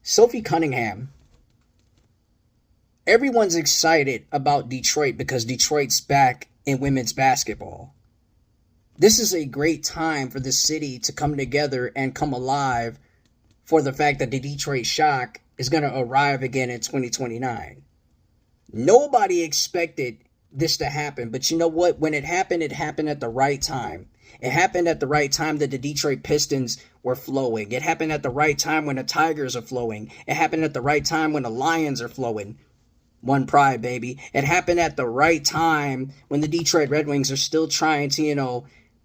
Sophie Cunningham. Everyone's excited about Detroit because Detroit's back in women's basketball. This is a great time for the city to come together and come alive for the fact that the Detroit Shock is going to arrive again in 2029. Nobody expected this to happen, but you know what? When it happened at the right time. It happened at the right time that the Detroit Pistons were flowing. It happened at the right time when the Tigers are flowing. It happened at the right time when the Lions are flowing. One pride, baby. It happened at the right time when the Detroit Red Wings are still trying to,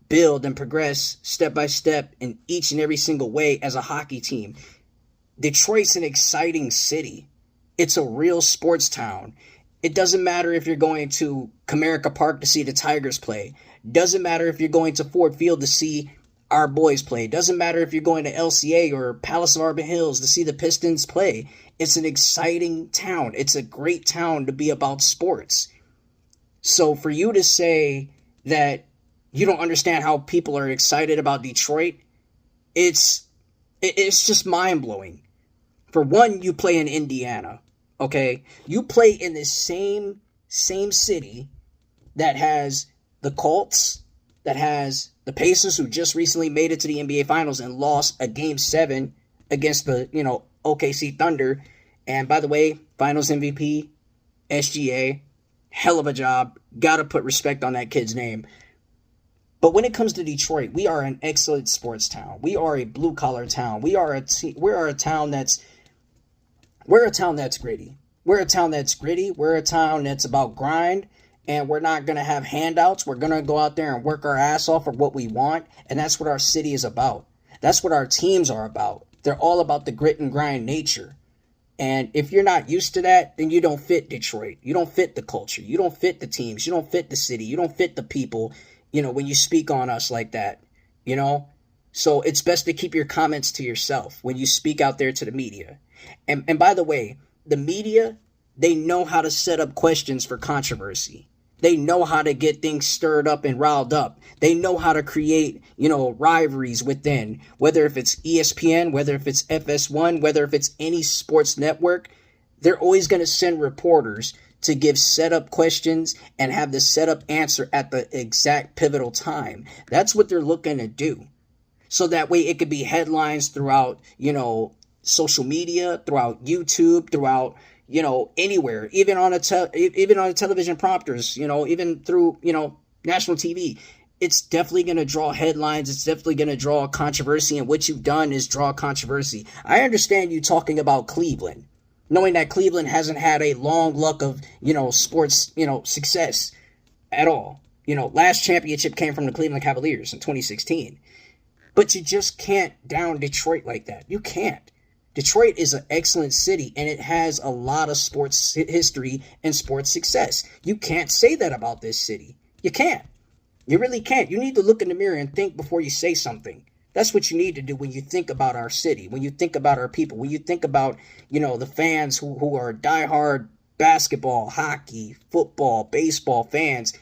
build and progress step by step in each and every single way as a hockey team. Detroit's an exciting city. It's a real sports town. It doesn't matter if you're going to Comerica Park to see the Tigers play. Doesn't matter if you're going to Ford Field to see our boys play. Doesn't matter if you're going to LCA or Palace of Auburn Hills to see the Pistons play. It's an exciting town. It's a great town to be about sports. So for you to say that you don't understand how people are excited about Detroit, it's just mind-blowing. For one, you play in Indiana, okay? You play in the same city that has the Colts, that has the Pacers, who just recently made it to the NBA Finals and lost a Game 7 against the, OKC Thunder. And by the way, Finals MVP, SGA, hell of a job. Got to put respect on that kid's name. But when it comes to Detroit, we are an excellent sports town. We are a blue-collar town. We're a town that's gritty. We're a town that's gritty. We're a town that's about grind. And we're not going to have handouts. We're going to go out there and work our ass off for what we want. And that's what our city is about. That's what our teams are about. They're all about the grit and grind nature. And if you're not used to that, then you don't fit Detroit. You don't fit the culture. You don't fit the teams. You don't fit the city. You don't fit the people, when you speak on us like that, So it's best to keep your comments to yourself when you speak out there to the media. And by the way, the media, they know how to set up questions for controversy. They know how to get things stirred up and riled up. They know how to create, rivalries within, whether if it's ESPN, whether if it's FS1, whether if it's any sports network. They're always going to send reporters to give setup questions and have the setup answer at the exact pivotal time. That's what they're looking to do. So that way it could be headlines throughout, social media, throughout YouTube, throughout, anywhere, even on a television prompters, even through, national TV. It's definitely going to draw headlines. It's definitely going to draw controversy. And what you've done is draw controversy. I understand you talking about Cleveland, knowing that Cleveland hasn't had a long luck of, sports, success at all. Last championship came from the Cleveland Cavaliers in 2016. But you just can't down Detroit like that. You can't. Detroit is an excellent city, and it has a lot of sports history and sports success. You can't say that about this city. You can't. You really can't. You need to look in the mirror and think before you say something. That's what you need to do when you think about our city, when you think about our people, when you think about, the fans who are diehard basketball, hockey, football, baseball fans,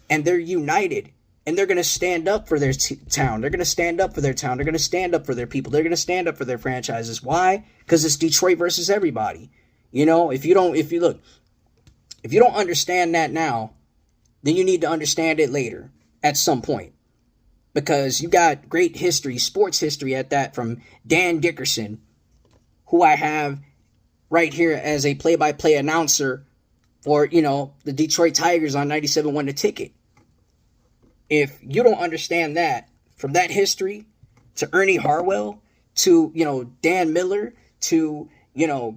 and they're united. And they're going to stand up for their town. They're going to stand up for their town. They're going to stand up for their people. They're going to stand up for their franchises. Why? Because it's Detroit versus everybody. If you don't understand that now, then you need to understand it later at some point. Because you got great history, sports history at that, from Dan Dickerson, who I have right here as a play-by-play announcer for, the Detroit Tigers on 97.1 The Ticket. If you don't understand that, from that history to Ernie Harwell to, Dan Miller to,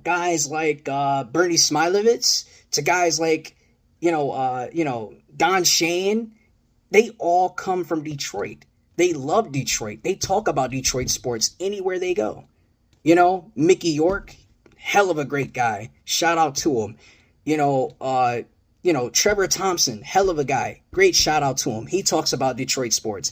guys like Bernie Smilovitz to guys like, Don Shane, they all come from Detroit. They love Detroit. They talk about Detroit sports anywhere they go. Mickey York, hell of a great guy. Shout out to him. Trevor Thompson, hell of a guy. Great shout out to him. He talks about Detroit sports.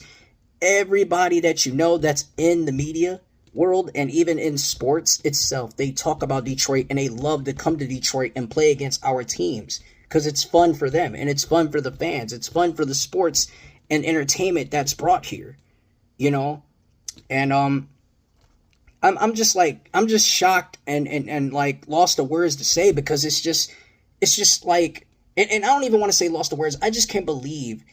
Everybody that that's in the media world and even in sports itself, they talk about Detroit and they love to come to Detroit and play against our teams because it's fun for them and it's fun for the fans. It's fun for the sports and entertainment that's brought here, And I'm just like, I'm just shocked and like lost the words to say, because it's just like, and I don't even want to say lost the words. I just can't believe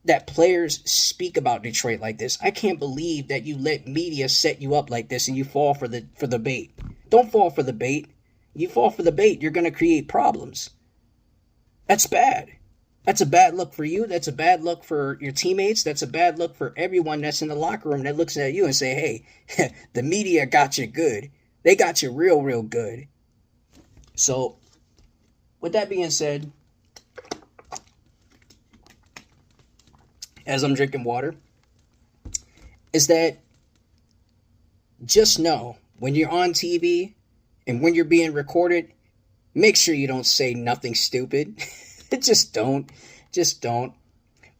that players speak about Detroit like this. I can't believe that you let media set you up like this and you fall for the bait. Don't fall for the bait. You fall for the bait, you're going to create problems. That's bad. That's a bad look for you. That's a bad look for your teammates. That's a bad look for everyone that's in the locker room that looks at you and say, hey, the media got you good. They got you real, real good. So, with that being said, as I'm drinking water, is that just know when you're on TV and when you're being recorded, make sure you don't say nothing stupid. Just don't.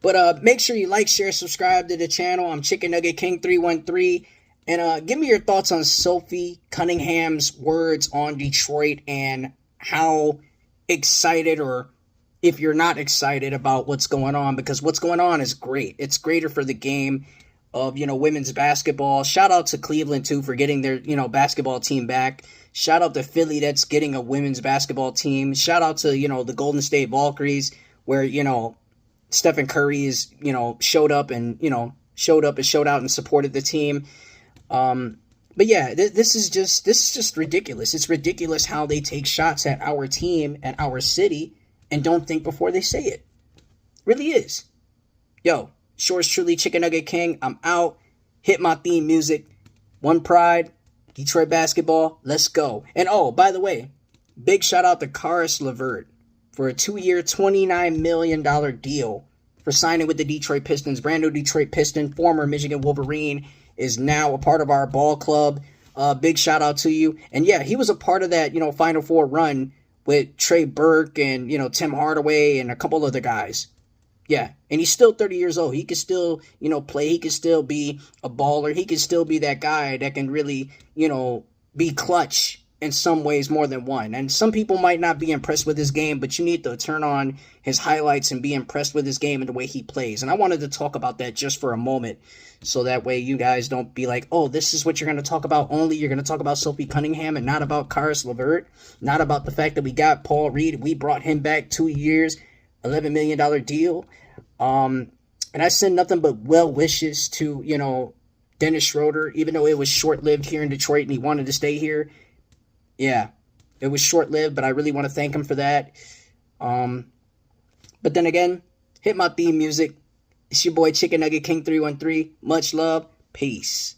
But make sure you like, share, subscribe to the channel. I'm Chicken Nugget King 313. And give me your thoughts on Sophie Cunningham's words on Detroit and how excited, or if you're not excited about what's going on, because what's going on is great. It's greater for the game of, women's basketball. Shout out to Cleveland, too, for getting their, basketball team back. Shout out to Philly that's getting a women's basketball team. Shout out to, the Golden State Valkyries, where, Stephen Curry is, showed up and showed out and supported the team. But yeah, this is just ridiculous. It's ridiculous how they take shots at our team and our city and don't think before they say it. Really is. Yo, yours truly, Chicken Nugget King. I'm out. Hit my theme music. One Pride. Detroit basketball, let's go. And oh, by the way, big shout out to Caris LeVert for a 2-year, $29 million deal for signing with the Detroit Pistons. Brand new Detroit Piston, former Michigan Wolverine, is now a part of our ball club. Big shout out to you. And yeah, he was a part of that, Final Four run with Trey Burke and, Tim Hardaway and a couple other guys. Yeah, and he's still 30 years old. He can still, play. He can still be a baller. He can still be that guy that can really, be clutch in some ways more than one. And some people might not be impressed with his game, but you need to turn on his highlights and be impressed with his game and the way he plays. And I wanted to talk about that just for a moment, so that way you guys don't be like, oh, this is what you're going to talk about only. You're going to talk about Sophie Cunningham and not about Caris LeVert, not about the fact that we got Paul Reed. We brought him back 2 years. $11 million deal. And I send nothing but well wishes to, Dennis Schroeder, even though it was short-lived here in Detroit and he wanted to stay here. Yeah, it was short-lived, but I really want to thank him for that. But then again, hit my theme music. It's your boy Chicken Nugget King 313. Much love. Peace.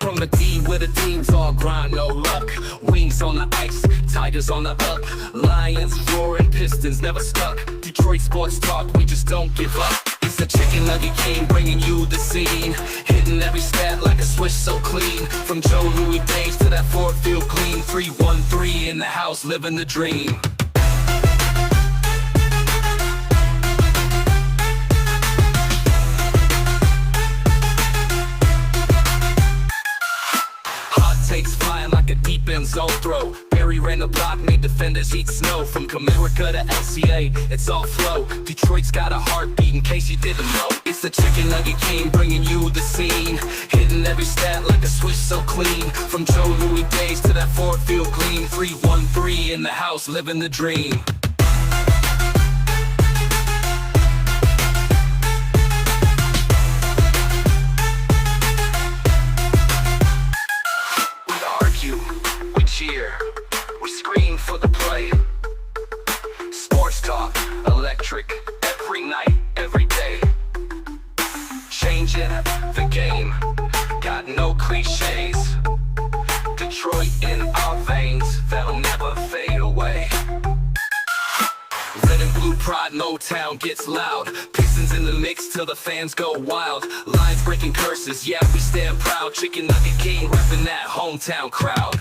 From the team where the team's all grind, no luck. Wings on the ice, Tigers on the up. Lions roaring, Pistons never stuck. Detroit sports talk, we just don't give up. It's the Chicken Nugget King bringing you the scene, hitting every stat like a switch so clean. From Joe Louis days to that Ford Field clean. 313 in the house, living the dream. Takes flying like a deep end zone throw. Barry ran the block, made defenders eat snow. From Comerica to LCA, it's all flow. Detroit's got a heartbeat in case you didn't know. It's the Chicken Nugget King bringing you the scene, hitting every stat like a switch so clean. From Joe Louis days to that Ford Field gleam. 313 in the house, living the dream. Cheer, we scream for the play. Sports talk, electric, every night, every day. Changing the game, got no cliches. Detroit in our veins, that'll never fade away. Red and blue pride, Motown gets loud. Pistons in the mix till the fans go wild. Lines breaking curses, yeah, we stand proud. Chicken Nugget King repping that hometown crowd.